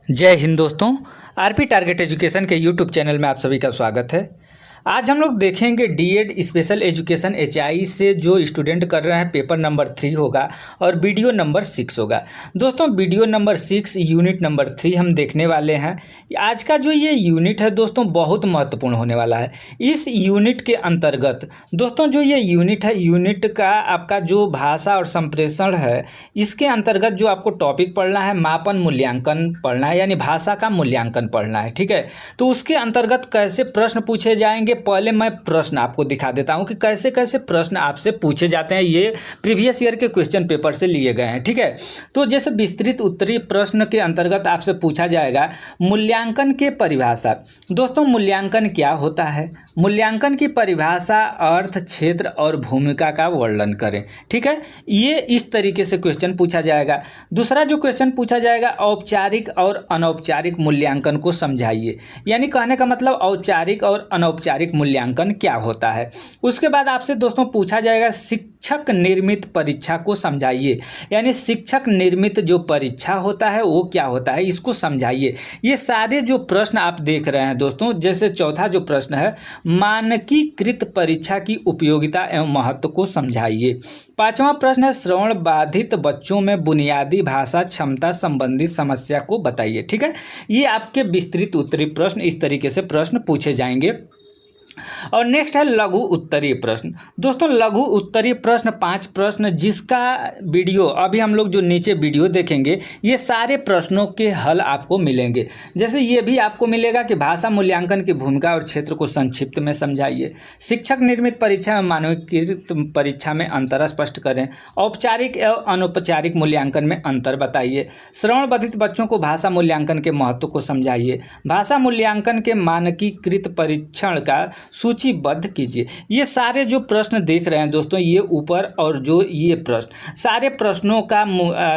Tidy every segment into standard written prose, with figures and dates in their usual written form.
जय हिंद दोस्तों। RP target education के यूट्यूब चैनल में आप सभी का स्वागत है। आज हम लोग देखेंगे डीएड स्पेशल एजुकेशन एचआई से जो स्टूडेंट कर रहे हैं पेपर नंबर 3 होगा और वीडियो नंबर 6 होगा। दोस्तों वीडियो नंबर 6 यूनिट नंबर 3 हम देखने वाले हैं। आज का जो ये यूनिट है दोस्तों बहुत महत्वपूर्ण होने वाला है। इस यूनिट के अंतर्गत दोस्तों जो ये यूनिट है, यूनिट का आपका जो भाषा और संप्रेषण है, इसके अंतर्गत जो आपको टॉपिक पढ़ना है मापन मूल्यांकन पढ़ना है, यानी भाषा का मूल्यांकन पढ़ना है। ठीक है, तो उसके अंतर्गत कैसे प्रश्न पूछे जाएंगे, पहले मैं प्रश्न आपको दिखा देता हूं कि कैसे कैसे प्रश्न आपसे पूछे जाते हैं। ये प्रीवियस ईयर के क्वेश्चन पेपर से लिए गए हैं। ठीक है, तो जैसे विस्तृत उत्तरीय प्रश्न के अंतर्गत आपसे पूछा जाएगा मूल्यांकन के परिभाषा। दोस्तों मूल्यांकन क्या होता है, मूल्यांकन की परिभाषा, अर्थ, क्षेत्र और भूमिका का वर्णन करें। ठीक है, ये इस तरीके से क्वेश्चन पूछा जाएगा। दूसरा जो क्वेश्चन पूछा जाएगा औपचारिक और अनौपचारिक मूल्यांकन को समझाइए, यानी कहने का मतलब औपचारिक और अनौपचारिक मूल्यांकन क्या होता है। उसके बाद आपसे दोस्तों पूछा जाएगा शिक्षक निर्मित परीक्षा को समझाइए, यानी शिक्षक निर्मित जो परीक्षा होता है वो क्या होता है, इसको समझाइए। ये सारे जो प्रश्न आप देख रहे हैं दोस्तों, जैसे चौथा जो प्रश्न है मानकीकृत परीक्षा की उपयोगिता एवं महत्व को समझाइए। पांचवा प्रश्न है श्रवण बाधित बच्चों में बुनियादी भाषा क्षमता संबंधी समस्या को बताइए। ठीक है, ये आपके विस्तृत उत्तरीय प्रश्न इस तरीके से प्रश्न पूछे जाएंगे। और नेक्स्ट है लघु उत्तरीय प्रश्न। दोस्तों लघु उत्तरीय प्रश्न 5 प्रश्न, जिसका वीडियो अभी हम लोग जो नीचे वीडियो देखेंगे ये सारे प्रश्नों के हल आपको मिलेंगे। जैसे ये भी आपको मिलेगा कि भाषा मूल्यांकन की भूमिका और क्षेत्र को संक्षिप्त में समझाइए, शिक्षक निर्मित परीक्षा में मानकीकृत परीक्षा में अंतर स्पष्ट करें, औपचारिक एवं अनौपचारिक मूल्यांकन में अंतर बताइए, श्रवण बाधित बच्चों को भाषा मूल्यांकन के महत्व को समझाइए, भाषा मूल्यांकन के मानकीकृत परीक्षण का सूचीबद्ध कीजिए। ये सारे जो प्रश्न देख रहे हैं दोस्तों, ये ऊपर और जो ये प्रश्न, सारे प्रश्नों का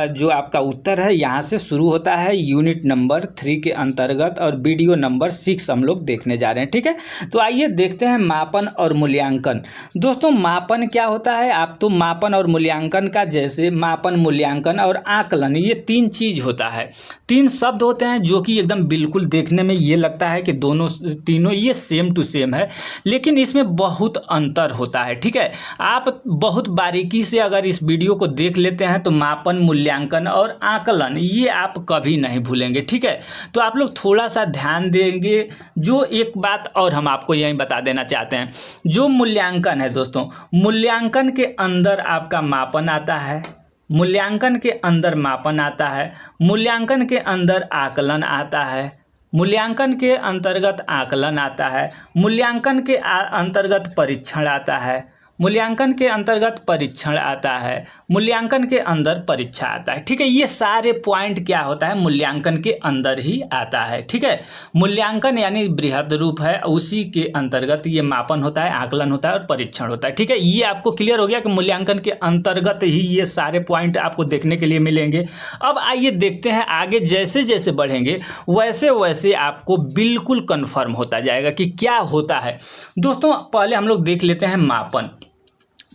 जो आपका उत्तर है यहाँ से शुरू होता है यूनिट नंबर 3 के अंतर्गत, और वीडियो नंबर 6 हम लोग देखने जा रहे हैं। ठीक है, तो आइए देखते हैं मापन और मूल्यांकन। दोस्तों मापन क्या होता है, आप तो मापन और मूल्यांकन का, जैसे मापन मूल्यांकन और आकलन, ये 3 चीज होता है, 3 शब्द होते हैं जो कि एकदम बिल्कुल देखने में ये लगता है कि दोनों तीनों ये सेम टू सेम है, लेकिन इसमें बहुत अंतर होता है। ठीक है, आप बहुत बारीकी से अगर इस वीडियो को देख लेते हैं तो मापन मूल्यांकन और आकलन ये आप कभी नहीं भूलेंगे। ठीक है, तो आप लोग थोड़ा सा ध्यान देंगे। जो एक बात और हम आपको यही बता देना चाहते हैं, जो मूल्यांकन है दोस्तों, मूल्यांकन के अंदर आपका मापन आता है, मूल्यांकन के अंदर मापन आता है, मूल्यांकन के अंदर आकलन आता है, मूल्यांकन के अंतर्गत आकलन आता है, मूल्यांकन के अंतर्गत परीक्षण आता है, मूल्यांकन के अंतर्गत परीक्षण आता है, मूल्यांकन के अंदर परीक्षा आता है। ठीक है, ये सारे पॉइंट क्या होता है, मूल्यांकन के अंदर ही आता है। ठीक है, मूल्यांकन यानी बृहद रूप है, उसी के अंतर्गत ये मापन होता है, आकलन होता है और परीक्षण होता है। ठीक है, ये आपको क्लियर हो गया कि मूल्यांकन के अंतर्गत ही ये सारे पॉइंट आपको देखने के लिए मिलेंगे। अब आइए देखते हैं आगे, जैसे जैसे बढ़ेंगे वैसे वैसे आपको बिल्कुल कन्फर्म होता जाएगा कि क्या होता है। दोस्तों पहले हम लोग देख लेते हैं मापन।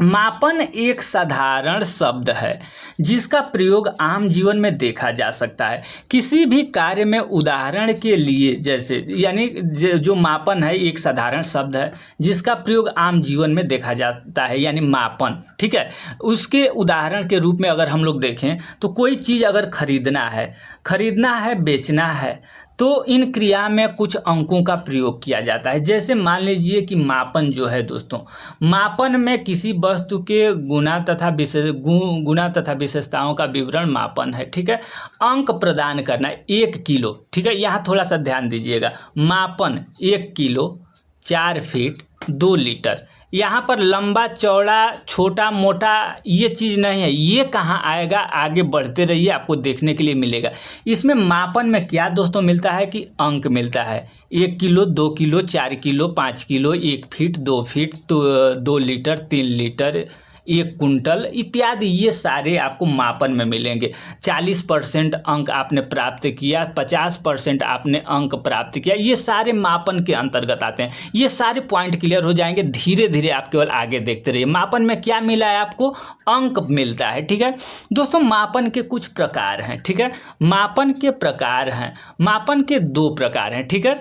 मापन एक साधारण शब्द है जिसका प्रयोग आम जीवन में देखा जा सकता है। किसी भी कार्य में, उदाहरण के लिए जैसे, यानी जो मापन है एक साधारण शब्द है जिसका प्रयोग आम जीवन में देखा जाता है, यानी मापन। ठीक है, उसके उदाहरण के रूप में अगर हम लोग देखें तो कोई चीज़ अगर खरीदना है, बेचना है, तो इन क्रिया में कुछ अंकों का प्रयोग किया जाता है। जैसे मान लीजिए कि मापन जो है दोस्तों, मापन में किसी वस्तु के गुना तथा विशेषताओं का विवरण मापन है। ठीक है, अंक प्रदान करना 1 किलो। ठीक है, यहाँ थोड़ा सा ध्यान दीजिएगा, मापन 1 किलो 4 फीट 2 लीटर। यहाँ पर लंबा चौड़ा छोटा मोटा ये चीज़ नहीं है, ये कहाँ आएगा, आगे बढ़ते रहिए आपको देखने के लिए मिलेगा। इसमें मापन में क्या दोस्तों मिलता है कि अंक मिलता है, 1 kilo 2 kilo 4 kilo 5 kilo 1 feet 2 feet 2 litre 3 litre 1 quintal इत्यादि, ये सारे आपको मापन में मिलेंगे। 40% अंक आपने प्राप्त किया, 50% आपने अंक प्राप्त किया, ये सारे मापन के अंतर्गत आते हैं। ये सारे पॉइंट क्लियर हो जाएंगे, धीरे धीरे आप केवल आगे देखते रहिए। मापन में क्या मिला है आपको? अंक मिलता है। ठीक है दोस्तों, मापन के कुछ प्रकार हैं। ठीक है, मापन के प्रकार हैं, मापन के 2 प्रकार हैं। ठीक है,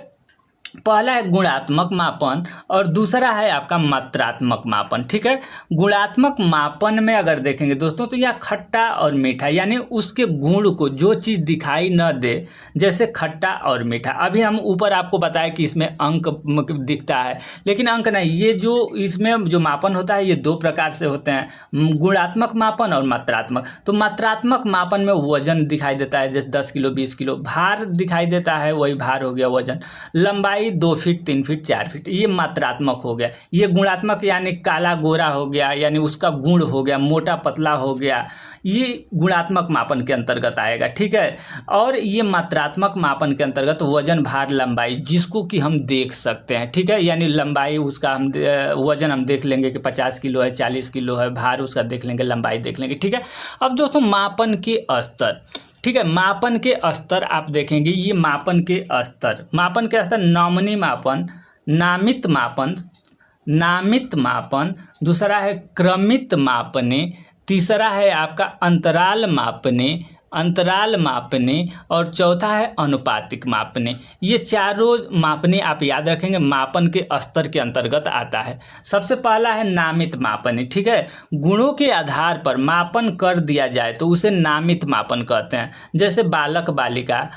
पहला है गुणात्मक मापन और दूसरा है आपका मात्रात्मक मापन। ठीक है, गुणात्मक मापन में अगर देखेंगे दोस्तों तो यह खट्टा और मीठा, यानी उसके गुण को, जो चीज़ दिखाई न दे, जैसे खट्टा और मीठा। अभी हम ऊपर आपको बताया कि इसमें अंक दिखता है, लेकिन अंक नहीं, ये जो इसमें जो मापन होता है ये 2 प्रकार से होते हैं, गुणात्मक मापन और मात्रात्मक। तो मात्रात्मक मापन में वजन दिखाई देता है, जैसे 10 किलो 20 किलो, भार दिखाई देता है, वही भार हो गया वजन, लंबाई 2 फीट 3 फीट 4 फीट, ये मात्रात्मक हो गया। ये गुणात्मक यानी काला गोरा हो गया, यानी उसका गुण हो गया, मोटा पतला हो गया, ये गुणात्मक मापन के अंतर्गत आएगा। ठीक है, और ये मात्रात्मक मापन के अंतर्गत वजन भार लंबाई, जिसको कि हम देख सकते हैं। ठीक है, यानी लंबाई उसका हम वजन हम देख लेंगे कि 50 किलो है, 40 किलो है, भार उसका देख लेंगे, लंबाई देख लेंगे। ठीक है, अब दोस्तों मापन के स्तर, ठीक है, मापन के स्तर आप देखेंगे, ये मापन के स्तर, मापन के स्तर, नॉमिनी मापन, नामित मापन, नामित मापन, दूसरा है क्रमित मापने, तीसरा है आपका अंतराल मापने, अंतराल मापने, और चौथा है अनुपातिक मापने। ये चारों मापने आप याद रखेंगे, मापन के स्तर के अंतर्गत आता है। सबसे पहला है नामित मापने। ठीक है, गुणों के आधार पर मापन कर दिया जाए तो उसे नामित मापन कहते हैं। जैसे बालक बालिका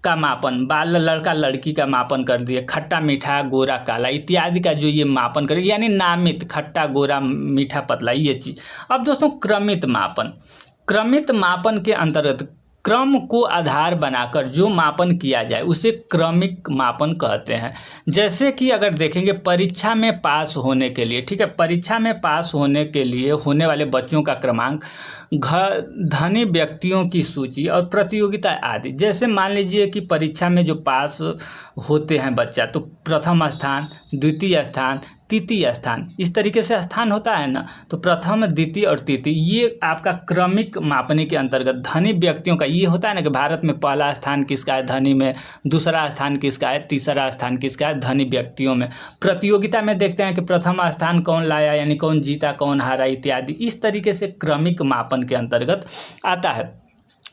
का मापन, बाल लड़का लड़की का मापन कर दिए, खट्टा मीठा गोरा काला इत्यादि का जो ये मापन करे, यानी नामित, खट्टा गोरा मीठा पतला, ये चीज़। अब दोस्तों क्रमित मापन, क्रमित मापन के अंतर्गत क्रम को आधार बनाकर जो मापन किया जाए उसे क्रमिक मापन कहते हैं। जैसे कि अगर देखेंगे परीक्षा में पास होने के लिए, ठीक है, परीक्षा में पास होने के लिए होने वाले बच्चों का क्रमांक, धनी व्यक्तियों की सूची और प्रतियोगिता आदि। जैसे मान लीजिए कि परीक्षा में जो पास होते हैं बच्चा, तो प्रथम स्थान, द्वितीय स्थान, तृतीय स्थान, इस तरीके से स्थान होता है ना, तो प्रथम द्वितीय और तृतीय, ये आपका क्रमिक मापने के अंतर्गत। धनी व्यक्तियों का ये होता है ना कि भारत में पहला स्थान किसका है, धनी में, दूसरा स्थान किसका है, तीसरा स्थान किसका है, धनी व्यक्तियों में। प्रतियोगिता में देखते हैं कि प्रथम स्थान कौन लाया, यानी कौन जीता कौन हारा इत्यादि। इस तरीके से क्रमिक मापन के अंतर्गत आता है।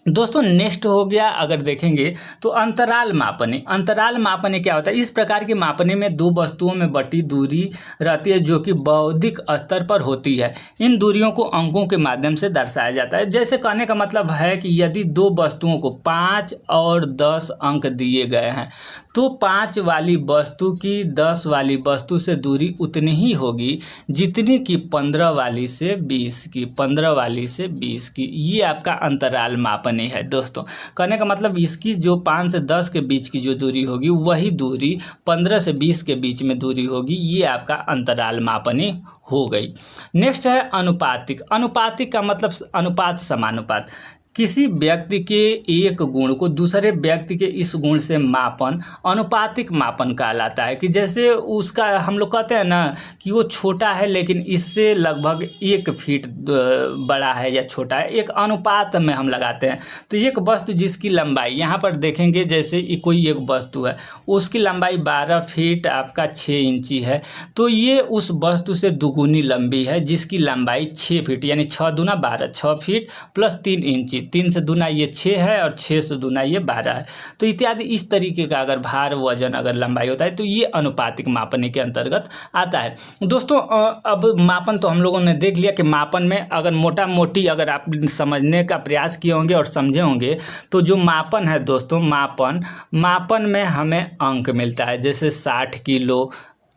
दोस्तों नेक्स्ट हो गया, अगर देखेंगे तो अंतराल मापने। अंतराल मापने क्या होता है? इस प्रकार के मापने में 2 वस्तुओं में बटी दूरी रहती है जो कि बौद्धिक स्तर पर होती है। इन दूरियों को अंकों के माध्यम से दर्शाया जाता है। जैसे कहने का मतलब है कि यदि 2 वस्तुओं को 5 और 10 अंक दिए गए हैं तो 5 वाली वस्तु की 10 वाली वस्तु से दूरी उतनी ही होगी जितनी कि 15 वाली से 20 की, 15 वाली से 20 की। ये आपका अंतराल मापने है दोस्तों। कहने का मतलब इसकी जो 5 से 10 के बीच की जो दूरी होगी वही दूरी 15 से 20 के बीच में दूरी होगी। ये आपका अंतराल मापने हो गई। नेक्स्ट है अनुपातिक। अनुपातिक का मतलब अनुपात समानुपात। किसी व्यक्ति के एक गुण को दूसरे व्यक्ति के इस गुण से मापन अनुपातिक मापन कहलाता है। कि जैसे उसका हम लोग कहते हैं ना कि वो छोटा है लेकिन इससे लगभग 1 फीट बड़ा है या छोटा है, एक अनुपात में हम लगाते हैं। तो एक वस्तु जिसकी लंबाई यहाँ पर देखेंगे, जैसे कोई एक वस्तु है उसकी लंबाई 12 फीट आपका 6 इंची है, तो ये उस वस्तु से दुगुनी लंबी है जिसकी लंबाई 6 फीट, यानी 6 दूना 12, 6 फीट प्लस 3 इंची, 3 से दूना ये 6 है और 6 से दूना ये 12 है। तो इत्यादि इस तरीके का अगर भार वजन अगर लंबाई होता है तो ये अनुपातिक मापने के अंतर्गत आता है। दोस्तों अब मापन तो हम लोगों ने देख लिया कि मापन में अगर मोटा मोटी अगर आप समझने का प्रयास किए होंगे और समझे होंगे तो जो मापन है दोस्तों, मापन में हमें अंक मिलता है। जैसे 60 किलो,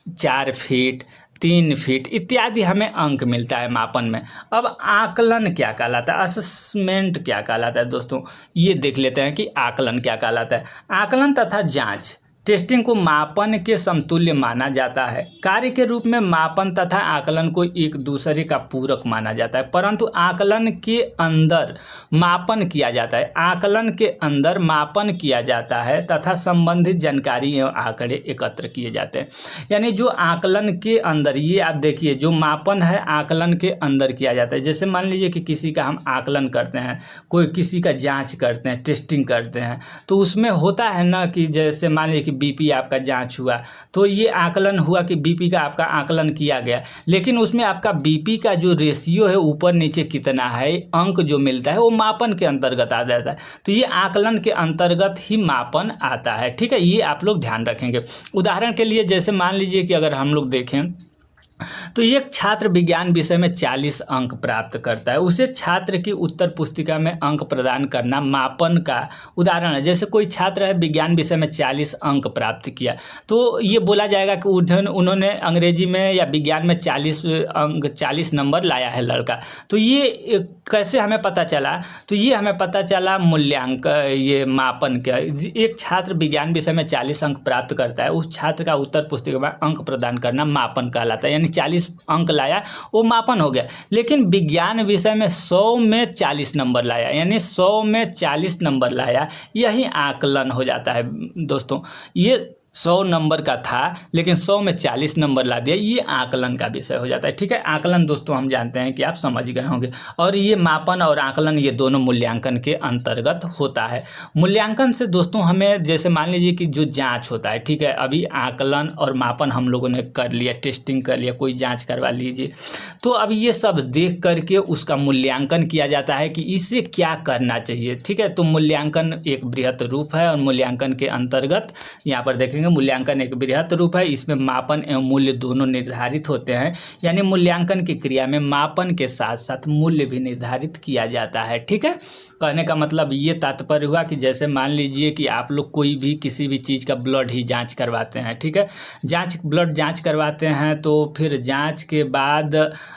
4 फीट, 3 फीट इत्यादि हमें अंक मिलता है मापन में। अब आकलन क्या कहलाता है, असेसमेंट क्या कहलाता है दोस्तों, ये देख लेते हैं कि आकलन क्या कहलाता है। आकलन तथा जांच, टेस्टिंग को मापन के समतुल्य माना जाता है। कार्य के रूप में मापन तथा आकलन को एक दूसरे का पूरक माना जाता है, परंतु आकलन के अंदर मापन किया जाता है। आकलन के अंदर मापन किया जाता है तथा संबंधित जानकारी एवं आंकड़े एकत्र किए जाते हैं। यानी जो आकलन के अंदर, ये आप देखिए, जो मापन है आकलन के अंदर किया जाता है। जैसे मान लीजिए कि किसी का हम आकलन करते हैं, कोई किसी का जाँच करते हैं, टेस्टिंग करते हैं, तो उसमें होता है ना कि जैसे मान लीजिए कि बीपी आपका जांच हुआ, तो ये आकलन हुआ कि बीपी का आपका आकलन किया गया, लेकिन उसमें आपका बीपी का जो रेशियो है ऊपर नीचे कितना है, अंक जो मिलता है वो मापन के अंतर्गत आ जाता है। तो ये आकलन के अंतर्गत ही मापन आता है। ठीक है, ये आप लोग ध्यान रखेंगे। उदाहरण के लिए जैसे मान लीजिए कि अगर हम लोग देखें तो एक छात्र विज्ञान विषय में 40 अंक प्राप्त करता है, उसे छात्र की उत्तर पुस्तिका में अंक प्रदान करना मापन का उदाहरण है। जैसे कोई छात्र है विज्ञान विषय में 40 अंक प्राप्त किया, तो ये बोला जाएगा कि उन्होंने अंग्रेजी में या विज्ञान में 40 अंक 40 नंबर लाया है लड़का। तो ये कैसे हमें पता चला? तो ये हमें पता चला ये मापन का। एक छात्र विज्ञान विषय में 40 अंक प्राप्त करता है, उस छात्र का उत्तर पुस्तिका में अंक प्रदान करना मापन कहलाता है। यानी 40 अंक लाया वो मापन हो गया। लेकिन विज्ञान विषय में 100 में 40 नंबर लाया, यानी 100 में 40 नंबर लाया, यही आकलन हो जाता है दोस्तों। ये 100 नंबर का था लेकिन 100 में 40 नंबर ला दिया, ये आकलन का विषय हो जाता है। ठीक है, आकलन दोस्तों हम जानते हैं कि आप समझ गए होंगे। और ये मापन और आकलन ये दोनों मूल्यांकन के अंतर्गत होता है। मूल्यांकन से दोस्तों हमें, जैसे मान लीजिए कि जो जांच होता है, ठीक है, अभी आकलन और मापन हम लोगों ने कर लिया, टेस्टिंग कर लिया, कोई जांच करवा लीजिए, तो अब ये सब देख करके उसका मूल्यांकन किया जाता है कि इससे क्या करना चाहिए। ठीक है, तो मूल्यांकन एक बृहत रूप है और मूल्यांकन के अंतर्गत यहाँ पर देखेंगे मूल्यांकन एक बृहत रूप है। इसमें मापन एवं मूल्य दोनों निर्धारित होते हैं। यानी मूल्यांकन की क्रिया में मापन के साथ साथ मूल्य भी निर्धारित किया जाता है। ठीक है, कहने का मतलब ये तात्पर्य हुआ कि जैसे मान लीजिए कि आप लोग कोई भी किसी भी चीज़ का ब्लड ही जांच करवाते हैं। ठीक है, ब्लड जांच करवाते हैं, तो फिर जांच के बाद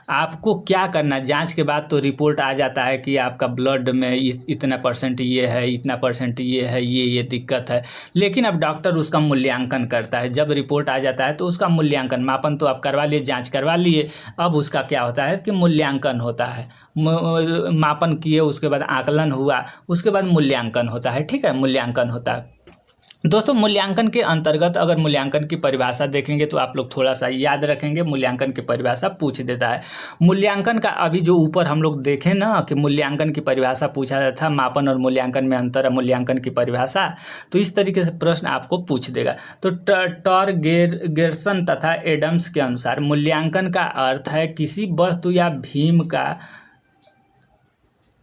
आपको क्या करना, जांच के बाद तो रिपोर्ट आ जाता है कि आपका ब्लड में इतना % ये है, इतना % ये है, ये दिक्कत है। लेकिन अब डॉक्टर उसका मूल्यांकन करता है। जब रिपोर्ट आ जाता है तो उसका मूल्यांकन, मापन तो आप करवा लिए, जांच करवा लिए, अब उसका क्या होता है कि मूल्यांकन होता है। मापन किए, उसके बाद आकलन हुआ, उसके बाद मूल्यांकन होता है। ठीक है, मूल्यांकन होता है दोस्तों। मूल्यांकन के अंतर्गत अगर मूल्यांकन की परिभाषा देखेंगे तो आप लोग थोड़ा सा याद रखेंगे, मूल्यांकन की परिभाषा पूछ देता है। मूल्यांकन का अभी जो ऊपर हम लोग देखें ना कि मूल्यांकन की परिभाषा पूछा जाता था, मापन और मूल्यांकन में अंतर है, मूल्यांकन की परिभाषा, तो इस तरीके से प्रश्न आपको पूछ देगा। तो टॉर्गेर्सन तथा एडम्स के अनुसार मूल्यांकन का अर्थ है किसी वस्तु या भीम का,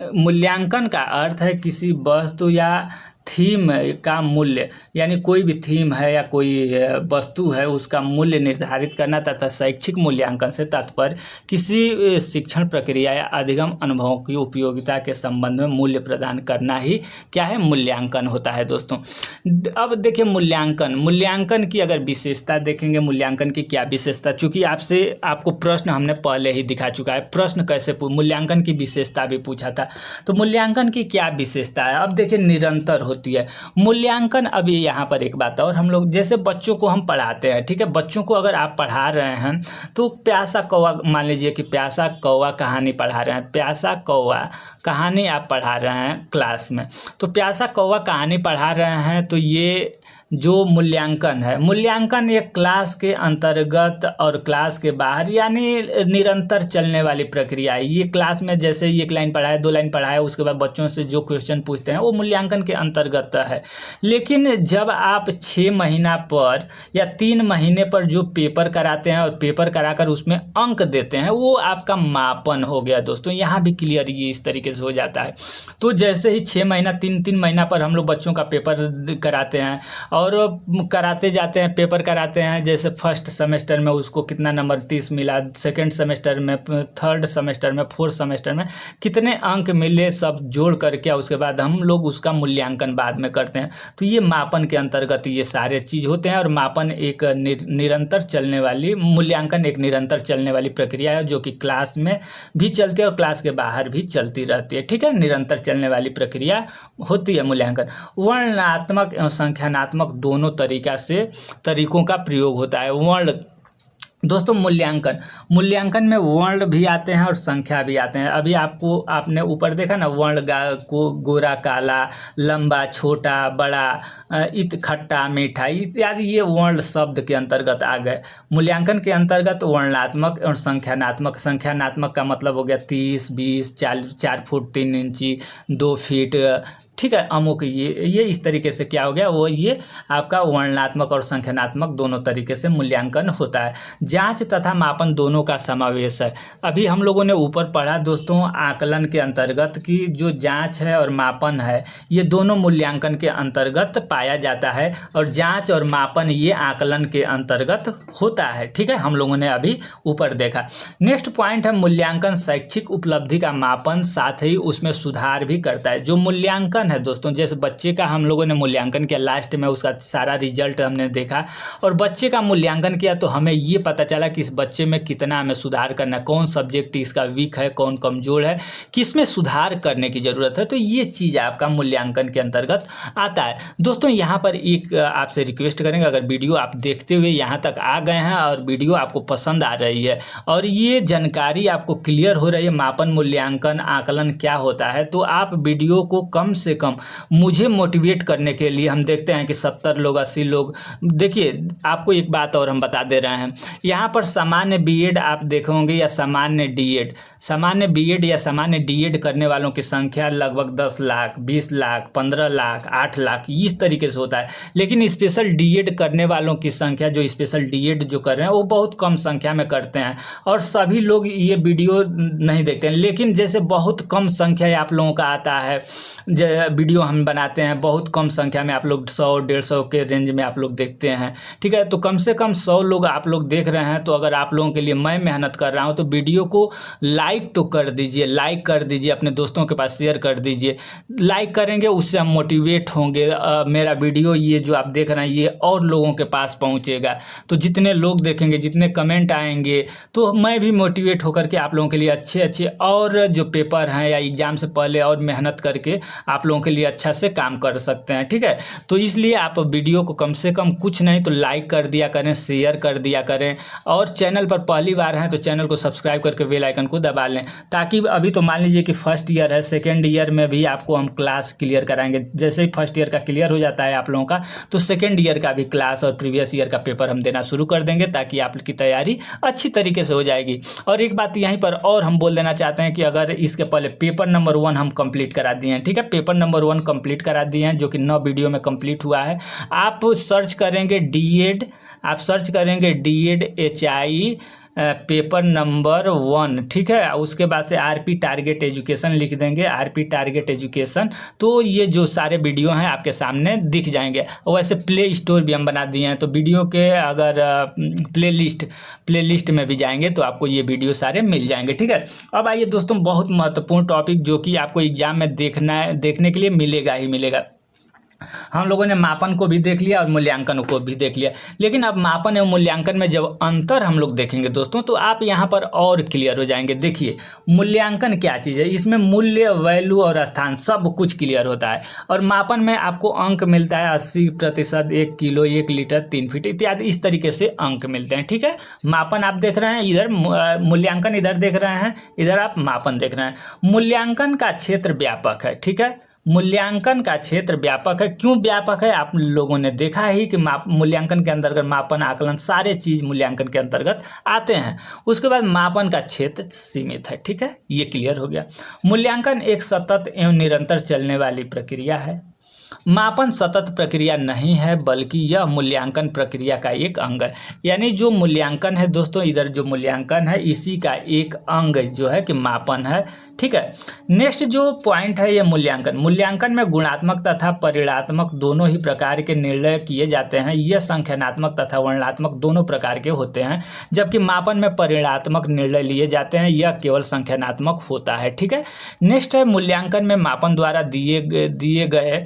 मूल्यांकन का अर्थ है किसी वस्तु या थीम का मूल्य, यानी कोई भी थीम है या कोई वस्तु है उसका मूल्य निर्धारित करना तथा शैक्षिक मूल्यांकन से तात्पर्य किसी शिक्षण प्रक्रिया या अधिगम अनुभवों की उपयोगिता के संबंध में मूल्य प्रदान करना ही क्या है, मूल्यांकन होता है दोस्तों। अब देखिए मूल्यांकन की अगर विशेषता देखेंगे, मूल्यांकन की क्या विशेषता, चूंकि आपको प्रश्न हमने पहले ही दिखा चुका है, प्रश्न कैसे मूल्यांकन की विशेषता भी पूछा था। तो मूल्यांकन की क्या विशेषता है, अब देखिए निरंतर होती है मूल्यांकन। अभी यहाँ पर एक बात और, हम लोग जैसे बच्चों को हम पढ़ाते हैं, ठीक है, बच्चों को अगर आप पढ़ा रहे हैं तो प्यासा कौवा, मान लीजिए कि प्यासा कौवा कहानी पढ़ा रहे हैं, प्यासा कौवा कहानी आप पढ़ा रहे हैं क्लास में, तो प्यासा कौवा कहानी पढ़ा रहे हैं, तो ये जो मूल्यांकन है, मूल्यांकन एक क्लास के अंतर्गत और क्लास के बाहर, यानी निरंतर चलने वाली प्रक्रिया है। ये क्लास में जैसे एक लाइन पढ़ाया, 2 लाइन पढ़ाया, उसके बाद बच्चों से जो क्वेश्चन पूछते हैं वो मूल्यांकन के अंतर्गत है। लेकिन जब आप 6 महीना पर या 3 महीने पर जो पेपर कराते हैं और पेपर कराकर उसमें अंक देते हैं, वो आपका मापन हो गया दोस्तों। यहाँ भी क्लियर ये इस तरीके से हो जाता है। तो जैसे ही 6 महीना 3 महीना पर हम लोग बच्चों का पेपर कराते हैं और कराते जाते हैं, पेपर कराते हैं, जैसे फर्स्ट सेमेस्टर में उसको कितना नंबर 30 मिला, सेकंड सेमेस्टर में, थर्ड सेमेस्टर में, फोर्थ सेमेस्टर में कितने अंक मिले, सब जोड़ करके उसके बाद हम लोग उसका मूल्यांकन बाद में करते हैं। तो ये मापन के अंतर्गत ये सारे चीज़ होते हैं। और मापन एक निरंतर चलने वाली, मूल्यांकन एक निरंतर चलने वाली प्रक्रिया है जो कि क्लास में भी चलती है और क्लास के बाहर भी चलती रहती है। ठीक है, निरंतर चलने वाली प्रक्रिया होती है मूल्यांकन। वर्णनात्मक एवं संख्यानात्मक संख्यानात्मक दोनों तरीकों का प्रयोग होता है। वर्ण दोस्तों, मूल्यांकन में वर्ण भी आते हैं और संख्या भी आते हैं। अभी आपने ऊपर देखा ना, वर्ण को गोरा काला, लंबा छोटा बड़ा, खट्टा मीठा इत्यादि, ये वर्ण शब्द के अंतर्गत आ गए। मूल्यांकन के अंतर्गत वर्णात्मक और संख्यानात्मक का मतलब हो गया 30, 20, 4 फुट 3 इंची, 2 फीट, ठीक है, अमुक, ये इस तरीके से क्या हो गया, वो ये आपका वर्णनात्मक और संख्यानात्मक दोनों तरीके से मूल्यांकन होता है। जांच तथा मापन दोनों का समावेश है। अभी हम लोगों ने ऊपर पढ़ा दोस्तों, आकलन के अंतर्गत की जो जांच है और मापन है, ये दोनों मूल्यांकन के अंतर्गत पाया जाता है, और जांच और मापन ये आकलन के अंतर्गत होता है। ठीक है, हम लोगों ने अभी ऊपर देखा। नेक्स्ट पॉइंट है मूल्यांकन शैक्षिक उपलब्धि का मापन, साथ ही उसमें सुधार भी करता है। जो मूल्यांकन है दोस्तों, जैसे बच्चे का हम लोगों ने मूल्यांकन किया, लास्ट में उसका सारा रिजल्ट हमने देखा, और बच्चे का मूल्यांकन किया तो हमें ये पता चला कि इस बच्चे में कितना हमें सुधार करना है, कौन सब्जेक्ट इसका वीक है, कौन कमजोर है, किस में सुधार करने की ज़रूरत है। तो ये चीज़ आपका मूल्यांकन के अंतर्गत आता है। दोस्तों, यहाँ पर एक आपसे रिक्वेस्ट करेंगे, अगर वीडियो आप देखते हुए यहाँ तक आ गए हैं और वीडियो आपको पसंद आ रही है और ये जानकारी आपको क्लियर हो रही है, मापन मूल्यांकन आकलन क्या होता है, तो आप वीडियो को कम से कम मुझे मोटिवेट करने के लिए, हम देखते हैं कि 70 लोग 80 लोग, देखिए आपको एक बात और हम बता दे रहे हैं, यहाँ पर सामान्य बीएड आप देखोगे या सामान्य बीएड या सामान्य डीएड करने वालों की संख्या लगभग 10 लाख, 20 लाख, 15 लाख, 8 लाख इस तरीके से होता है। लेकिन स्पेशल डीएड करने वालों की संख्या, जो स्पेशल डीएड जो कर रहे हैं वो बहुत कम संख्या में करते हैं, और सभी लोग ये वीडियो नहीं देखते हैं। लेकिन जैसे बहुत कम संख्या आप लोगों का आता है, वीडियो हम बनाते हैं, बहुत कम संख्या में आप लोग 100-150 के रेंज में आप लोग देखते हैं। ठीक है, तो कम से कम 100 लोग आप लोग देख रहे हैं, तो अगर आप लोगों के लिए मैं मेहनत कर रहा हूं तो वीडियो को लाइक तो कर दीजिए, अपने दोस्तों के पास शेयर कर दीजिए। लाइक करेंगे उससे हम मोटिवेट होंगे, मेरा वीडियो ये जो आप देख रहे हैं ये और लोगों के पास पहुंचेगा, तो जितने लोग देखेंगे, जितने कमेंट आएंगे, तो मैं भी मोटिवेट होकर के आप लोगों के लिए अच्छे और जो पेपर हैं या एग्जाम से पहले और मेहनत करके आप लोगों के लिए अच्छा से काम कर सकते हैं। ठीक है, तो इसलिए आप वीडियो को कम से कम कुछ नहीं तो लाइक कर दिया करें, शेयर कर दिया करें, और चैनल पर पहली बार हैं तो चैनल को सब्सक्राइब करके बेल आइकन को दबा लें, ताकि अभी तो मान लीजिए कि फर्स्ट ईयर है, सेकेंड ईयर में भी आपको हम क्लास क्लियर कराएंगे। जैसे ही फर्स्ट ईयर का क्लियर हो जाता है आप लोगों का, तो सेकेंड ईयर का भी क्लास और प्रीवियस ईयर का पेपर हम देना शुरू कर देंगे, ताकि आपकी तैयारी अच्छी तरीके से हो जाएगी। और एक बात यहीं पर और हम बोल देना चाहते हैं कि अगर इसके पहले पेपर नंबर 1 हम कंप्लीट करा दिए हैं, ठीक है, पेपर नंबर 1 कंप्लीट करा दिए हैं, जो कि 9 वीडियो में कंप्लीट हुआ है। आप सर्च करेंगे डीएड HI पेपर नंबर 1, ठीक है, उसके बाद से आरपी टारगेट एजुकेशन लिख देंगे, आरपी टारगेट एजुकेशन, तो ये जो सारे वीडियो हैं आपके सामने दिख जाएंगे। और वैसे प्ले स्टोर भी हम बना दिए हैं, तो वीडियो के अगर प्ले लिस्ट में भी जाएंगे तो आपको ये वीडियो सारे मिल जाएंगे। ठीक है, अब आइए दोस्तों, बहुत महत्वपूर्ण टॉपिक जो कि आपको एग्जाम में देखने के लिए मिलेगा ही मिलेगा। हम लोगों ने मापन को भी देख लिया और मूल्यांकन को भी देख लिया, लेकिन अब मापन एवं मूल्यांकन में जब अंतर हम लोग देखेंगे दोस्तों, तो आप यहाँ पर और क्लियर हो जाएंगे। देखिए, मूल्यांकन क्या चीज़ है, इसमें मूल्य, वैल्यू और स्थान सब कुछ क्लियर होता है, और मापन में आपको अंक मिलता है 80%, 1 किलो, 1 लीटर, 3 फीट इत्यादि, इस तरीके से अंक मिलते हैं। ठीक है, मापन आप देख रहे हैं इधर, मूल्यांकन इधर देख रहे हैं, इधर आप मापन देख रहे हैं। मूल्यांकन का क्षेत्र व्यापक है। ठीक है, मूल्यांकन का क्षेत्र व्यापक है। क्यों व्यापक है, आप लोगों ने देखा ही कि मूल्यांकन के अंतर्गत मापन, आकलन सारे चीज मूल्यांकन के अंतर्गत आते हैं। उसके बाद मापन का क्षेत्र सीमित है। ठीक है, ये क्लियर हो गया। मूल्यांकन एक सतत एवं निरंतर चलने वाली प्रक्रिया है। मापन सतत प्रक्रिया नहीं है, बल्कि यह मूल्यांकन प्रक्रिया का एक अंग है। यानी जो मूल्यांकन है दोस्तों, इधर जो मूल्यांकन है इसी का एक अंग जो है कि मापन है। ठीक है, नेक्स्ट जो पॉइंट है ये मूल्यांकन में गुणात्मक तथा परिणात्मक दोनों ही प्रकार के निर्णय किए जाते हैं। यह संख्यानात्मक तथा वर्णनात्मक दोनों प्रकार के होते हैं, जबकि मापन में परिणात्मक निर्णय लिए जाते हैं, यह केवल संख्यानात्मक होता है। ठीक है, नेक्स्ट है मूल्यांकन में मापन द्वारा दिए गए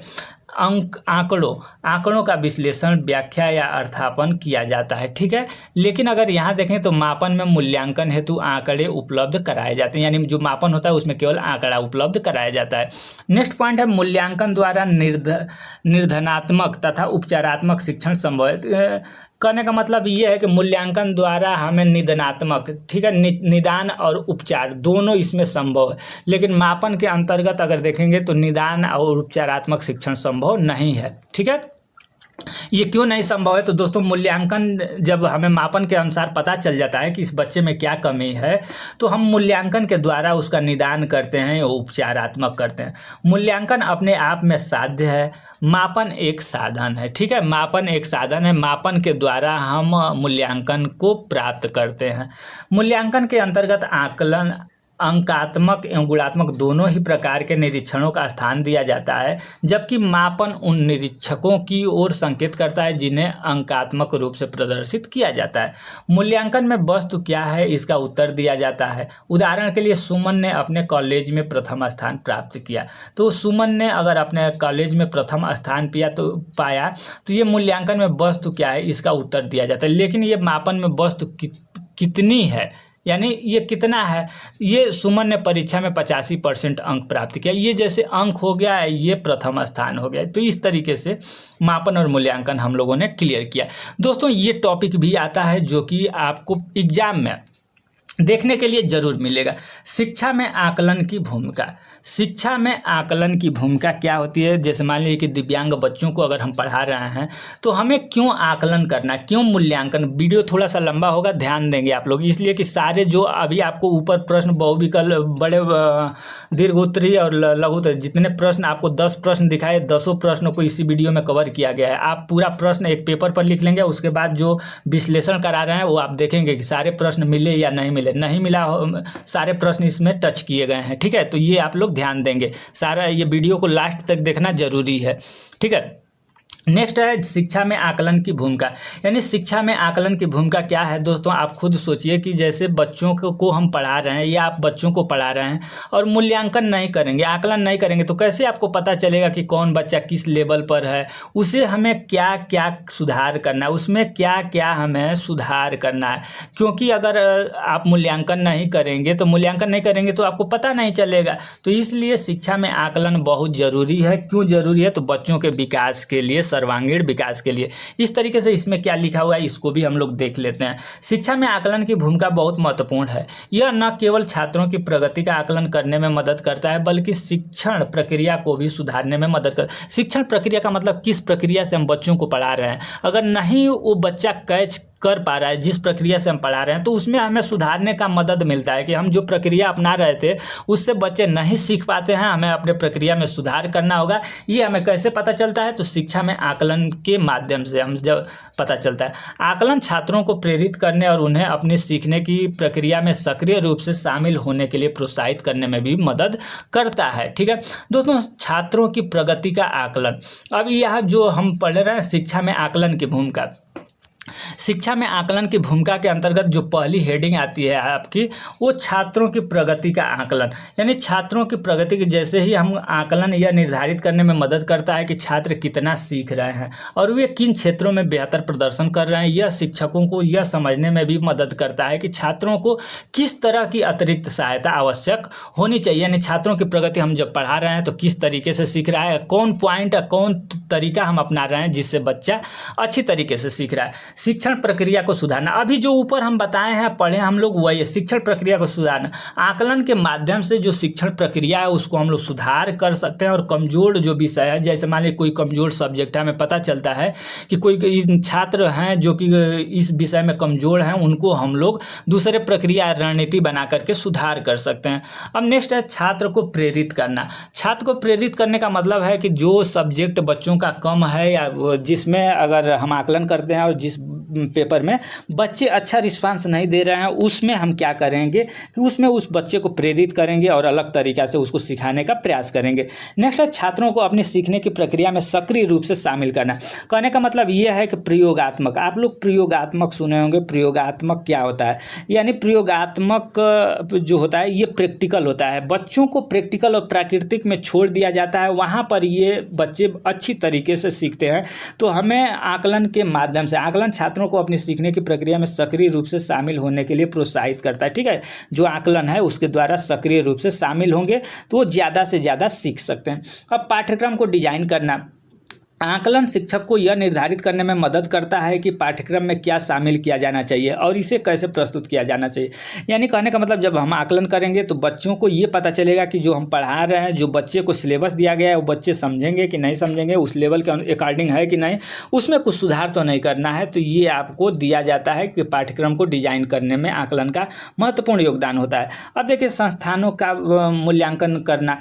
आंकड़ों का विश्लेषण, व्याख्या या अर्थापन किया जाता है। ठीक है, लेकिन अगर यहाँ देखें तो मापन में मूल्यांकन हेतु आंकड़े उपलब्ध कराए जाते हैं, यानी जो मापन होता है उसमें केवल आंकड़ा उपलब्ध कराया जाता है। नेक्स्ट पॉइंट है मूल्यांकन द्वारा निर्धनात्मक तथा उपचारात्मक शिक्षण संभव है। कहने का मतलब ये है कि मूल्यांकन द्वारा हमें निदानात्मक, ठीक है, निदान और उपचार दोनों इसमें संभव है, लेकिन मापन के अंतर्गत अगर देखेंगे तो निदान और उपचारात्मक शिक्षण संभव नहीं है। ठीक है, ये क्यों नहीं संभव है? तो दोस्तों मूल्यांकन जब हमें मापन के अनुसार पता चल जाता है कि इस बच्चे में क्या कमी है, तो हम मूल्यांकन के द्वारा उसका निदान करते हैं और उपचारात्मक करते हैं। मूल्यांकन अपने आप में साध्य है, मापन एक साधन है। ठीक है, मापन एक साधन है, मापन के द्वारा हम मूल्यांकन को प्राप्त करते हैं। मूल्यांकन के अंतर्गत आकलन अंकात्मक एवं गुणात्मक दोनों ही प्रकार के निरीक्षणों का स्थान दिया जाता है, जबकि मापन उन निरीक्षकों की ओर संकेत करता है जिन्हें अंकात्मक रूप से प्रदर्शित किया जाता है। मूल्यांकन में वस्तु क्या है, इसका उत्तर दिया जाता है। उदाहरण के लिए सुमन ने अपने कॉलेज में प्रथम स्थान प्राप्त किया, तो सुमन ने अगर अपने कॉलेज में प्रथम स्थान पाया तो ये मूल्यांकन में वस्तु क्या है, इसका उत्तर दिया जाता है। लेकिन ये मापन में वस्तु कितनी है, यानी ये कितना है, ये सुमन ने परीक्षा में 85% अंक प्राप्त किया, ये जैसे अंक हो गया है, ये प्रथम स्थान हो गया। तो इस तरीके से मापन और मूल्यांकन हम लोगों ने क्लियर किया। दोस्तों ये टॉपिक भी आता है जो कि आपको एग्जाम में देखने के लिए जरूर मिलेगा। शिक्षा में आकलन की भूमिका। शिक्षा में आकलन की भूमिका क्या होती है? जैसे मान लीजिए कि दिव्यांग बच्चों को अगर हम पढ़ा रहे हैं तो हमें क्यों आकलन करना, क्यों मूल्यांकन। वीडियो थोड़ा सा लंबा होगा, ध्यान देंगे आप लोग, इसलिए कि सारे जो अभी आपको ऊपर प्रश्न बहुविकल्प, बड़े दीर्घ उत्तरीय और लघु उत्तरीय जितने प्रश्न आपको 10 प्रश्न दिखाए, 10 प्रश्नों को इसी वीडियो में कवर किया गया है। आप पूरा प्रश्न एक पेपर पर लिख लेंगे, उसके बाद जो विश्लेषण करा रहे हैं वो आप देखेंगे कि सारे प्रश्न मिले या नहीं मिले। नहीं मिला, सारे प्रश्न इसमें टच किए गए हैं। ठीक है, तो ये आप लोग ध्यान देंगे, सारा ये वीडियो को लास्ट तक देखना जरूरी है। ठीक है, नेक्स्ट है शिक्षा में आकलन की भूमिका। यानी शिक्षा में आकलन की भूमिका क्या है दोस्तों, आप खुद सोचिए कि जैसे बच्चों को हम पढ़ा रहे हैं या आप बच्चों को पढ़ा रहे हैं और मूल्यांकन नहीं करेंगे, आकलन नहीं करेंगे, तो कैसे आपको पता चलेगा कि कौन बच्चा किस लेवल पर है, उसे हमें क्या क्या सुधार करना है, उसमें क्या क्या हमें सुधार करना है। क्योंकि अगर आप मूल्यांकन नहीं करेंगे तो आपको पता नहीं चलेगा। तो इसलिए शिक्षा में आकलन बहुत ज़रूरी है। क्यों ज़रूरी है? तो बच्चों के विकास के लिए, सर्वांगीण विकास के लिए। इस तरीके से इसमें क्या लिखा हुआ है इसको भी हम लोग देख लेते हैं। शिक्षा में आकलन की भूमिका बहुत महत्वपूर्ण है। यह न केवल छात्रों की प्रगति का आकलन करने में मदद करता है, बल्कि शिक्षण प्रक्रिया को भी सुधारने में मदद करता है। शिक्षण प्रक्रिया का मतलब किस प्रक्रिया से हम बच्चों को पढ़ा रहे हैं। अगर नहीं वो बच्चा कैच कर पा रहा है जिस प्रक्रिया से हम पढ़ा रहे हैं, तो उसमें हमें सुधारने का मदद मिलता है कि हम जो प्रक्रिया अपना रहे थे उससे बच्चे नहीं सीख पाते हैं, हमें अपने प्रक्रिया में सुधार करना होगा। ये हमें कैसे पता चलता है? तो शिक्षा में आकलन के माध्यम से हम जब पता चलता है। आकलन छात्रों को प्रेरित करने और उन्हें अपनी सीखने की प्रक्रिया में सक्रिय रूप से शामिल होने के लिए प्रोत्साहित करने में भी मदद करता है। ठीक है दोस्तों, छात्रों की प्रगति का आकलन। अब यहाँ जो हम पढ़ रहे हैं शिक्षा में आकलन की भूमिका, शिक्षा में आकलन की भूमिका के अंतर्गत जो पहली हेडिंग आती है आपकी, वो छात्रों की प्रगति का आकलन। यानी छात्रों की प्रगति की जैसे ही हम आकलन यह निर्धारित करने में मदद करता है कि छात्र कितना सीख रहे हैं और वे किन क्षेत्रों में बेहतर प्रदर्शन कर रहे हैं। यह शिक्षकों को यह समझने में भी मदद करता है कि छात्रों को किस तरह की अतिरिक्त सहायता आवश्यक होनी चाहिए। यानी छात्रों की प्रगति हम जब पढ़ा रहे हैं तो किस तरीके से सीख रहा है, कौन पॉइंट, कौन तरीका हम अपना रहे हैं जिससे बच्चा अच्छी तरीके से सीख रहा है। शिक्षण प्रक्रिया को सुधारना, अभी जो ऊपर हम बताए हैं, पढ़े हम लोग, वही शिक्षण प्रक्रिया को सुधारना। आकलन के माध्यम से जो शिक्षण प्रक्रिया है उसको हम लोग सुधार कर सकते हैं और कमजोर जो विषय है, जैसे मान लीजिए कोई कमजोर सब्जेक्ट है, हमें पता चलता है कि कोई छात्र हैं जो कि इस विषय में कमजोर हैं, उनको हम लोग दूसरे प्रक्रिया रणनीति बना करके सुधार कर सकते हैं। अब नेक्स्ट है छात्र को प्रेरित करना। छात्र को प्रेरित करने का मतलब है कि जो सब्जेक्ट बच्चों का कम है या जिसमें अगर हम आकलन करते हैं और जिस पेपर में बच्चे अच्छा रिस्पांस नहीं दे रहे हैं, उसमें हम क्या करेंगे कि उसमें उस बच्चे को प्रेरित करेंगे और अलग तरीक़ा से उसको सिखाने का प्रयास करेंगे। नेक्स्ट है छात्रों को अपनी सीखने की प्रक्रिया में सक्रिय रूप से शामिल करना। कहने का मतलब ये है कि प्रयोगात्मक, आप लोग प्रयोगात्मक सुने होंगे। प्रयोगात्मक क्या होता है? यानी प्रयोगात्मक जो होता है ये प्रैक्टिकल होता है। बच्चों को प्रैक्टिकल और प्राकृतिक में छोड़ दिया जाता है, वहाँ पर ये बच्चे अच्छी तरीके से सीखते हैं। तो हमें आकलन के माध्यम से, आकलन छात्रों को अपनी सीखने की प्रक्रिया में सक्रिय रूप से शामिल होने के लिए प्रोत्साहित करता है। ठीक है, जो आकलन है उसके द्वारा सक्रिय रूप से शामिल होंगे तो वो ज़्यादा से ज़्यादा सीख सकते हैं। अब पाठ्यक्रम को डिजाइन करना। आकलन शिक्षक को यह निर्धारित करने में मदद करता है कि पाठ्यक्रम में क्या शामिल किया जाना चाहिए और इसे कैसे प्रस्तुत किया जाना चाहिए। यानी कहने का मतलब जब हम आकलन करेंगे तो बच्चों को ये पता चलेगा कि जो हम पढ़ा रहे हैं, जो बच्चे को सिलेबस दिया गया है वो बच्चे समझेंगे कि नहीं समझेंगे, उस लेवल के अकॉर्डिंग है कि नहीं, उसमें कुछ सुधार तो नहीं करना है। तो ये आपको दिया जाता है कि पाठ्यक्रम को डिजाइन करने में आकलन का महत्वपूर्ण योगदान होता है। अब देखिए संस्थानों का मूल्यांकन करना।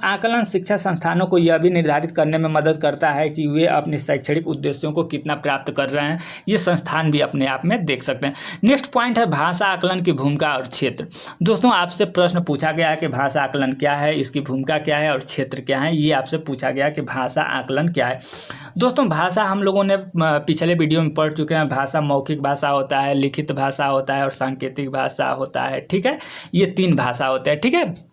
आकलन शिक्षा संस्थानों को यह भी निर्धारित करने में मदद करता है कि वे अपने शैक्षणिक उद्देश्यों को कितना प्राप्त कर रहे हैं। ये संस्थान भी अपने आप में देख सकते हैं। नेक्स्ट पॉइंट है भाषा आकलन की भूमिका और क्षेत्र। दोस्तों आपसे प्रश्न पूछा गया है कि भाषा आकलन क्या है, इसकी भूमिका क्या है और क्षेत्र क्या है। ये आपसे पूछा गया कि भाषा आकलन क्या है। दोस्तों भाषा हम लोगों ने पिछले वीडियो में पढ़ चुके हैं। भाषा मौखिक भाषा होता है, लिखित भाषा होता है और सांकेतिक भाषा होता है। ठीक है, ये 3 भाषा होते हैं। ठीक है,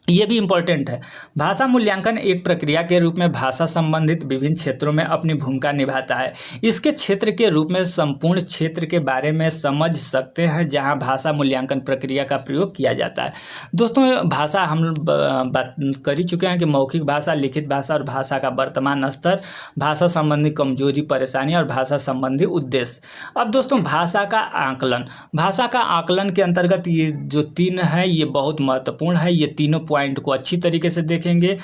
ये भी इम्पोर्टेंट है। भाषा मूल्यांकन एक प्रक्रिया के रूप में भाषा संबंधित विभिन्न क्षेत्रों में अपनी भूमिका निभाता है। इसके क्षेत्र के रूप में संपूर्ण क्षेत्र के बारे में समझ सकते हैं जहां भाषा मूल्यांकन प्रक्रिया का प्रयोग किया जाता है। दोस्तों भाषा हम बात कर ही चुके हैं कि मौखिक भाषा, लिखित भाषा और भाषा का वर्तमान स्तर, भाषा संबंधी कमजोरी परेशानी और भाषा संबंधी उद्देश्य। अब दोस्तों भाषा का आकलन। भाषा का आकलन के अंतर्गत ये जो 3 है ये बहुत महत्वपूर्ण है। ये तीनों पॉइंट को अच्छी तरीके से देखेंगे।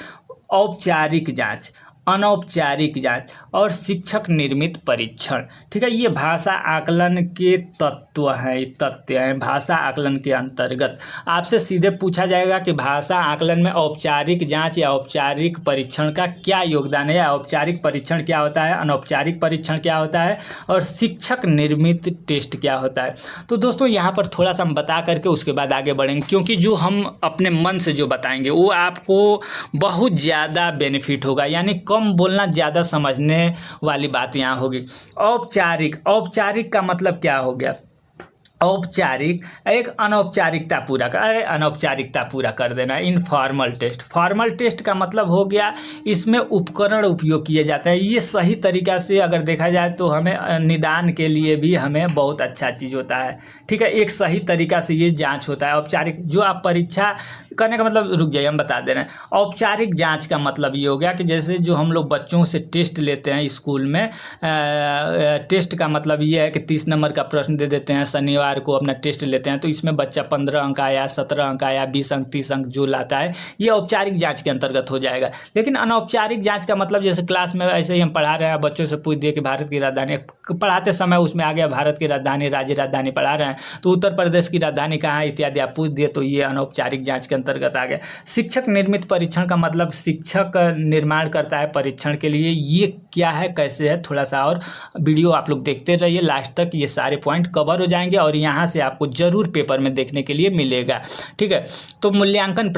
औपचारिक जांच, अनौपचारिक जांच और शिक्षक निर्मित परीक्षण। ठीक है, ये भाषा आकलन के तत्व हैं, भाषा आकलन के अंतर्गत। आपसे सीधे पूछा जाएगा कि भाषा आकलन में औपचारिक जांच या औपचारिक परीक्षण का क्या योगदान है, या औपचारिक परीक्षण क्या होता है, अनौपचारिक परीक्षण क्या होता है और शिक्षक निर्मित टेस्ट क्या होता है। तो दोस्तों यहाँ पर थोड़ा सा हम बता करके उसके बाद आगे बढ़ेंगे, क्योंकि जो हम अपने मन से जो बताएंगे वो आपको बहुत ज़्यादा बेनिफिट होगा। यानी कम बोलना, ज़्यादा समझने वाली बात यहाँ होगी। औपचारिक का मतलब क्या हो गया? औपचारिक एक अनौपचारिकता पूरा कर देना। इनफॉर्मल टेस्ट, फॉर्मल टेस्ट का मतलब हो गया इसमें उपकरण उपयोग किए जाते हैं। ये सही तरीक़ा से अगर देखा जाए तो हमें निदान के लिए भी हमें बहुत अच्छा चीज़ होता है। ठीक है, एक सही तरीक़ा से ये जांच होता है। औपचारिक जो आप परीक्षा करने का मतलब, रुक जाइए हम बता दे रहे हैं। औपचारिक जांच का मतलब ये हो गया कि जैसे जो हम लोग बच्चों से टेस्ट लेते हैं स्कूल में, टेस्ट का मतलब ये है कि 30 नंबर का प्रश्न दे देते हैं, शनिवार को अपना टेस्ट लेते हैं, तो इसमें बच्चा 15 अंक आया, 17 अंक आया, 20 अंक, 30 अंक जो लाता है, ये औपचारिक जांच के अंतर्गत हो जाएगा। लेकिन अनौपचारिक जांच का मतलब जैसे क्लास में ऐसे ही हम पढ़ा रहे हैं, बच्चों से पूछ दिए कि भारत की राजधानी, पढ़ाते समय उसमें आ गया भारत की राजधानी, राज्य राजधानी पढ़ा रहे हैं तो उत्तर प्रदेश की राजधानी कहाँ है इत्यादि आप पूछ दिए, तो ये अनौपचारिक जांच के अंतर्गत आ गया। शिक्षक निर्मित परीक्षण का मतलब शिक्षक निर्माण करता है परीक्षण के लिए। ये क्या है, कैसे है, थोड़ा सा और वीडियो आप लोग देखते रहिए लास्ट तक, ये सारे पॉइंट कवर हो जाएंगे और यहाँ से आपको जरूर पेपर में देखने के लिए मिलेगा। ठीक है, तो मूल्यांकन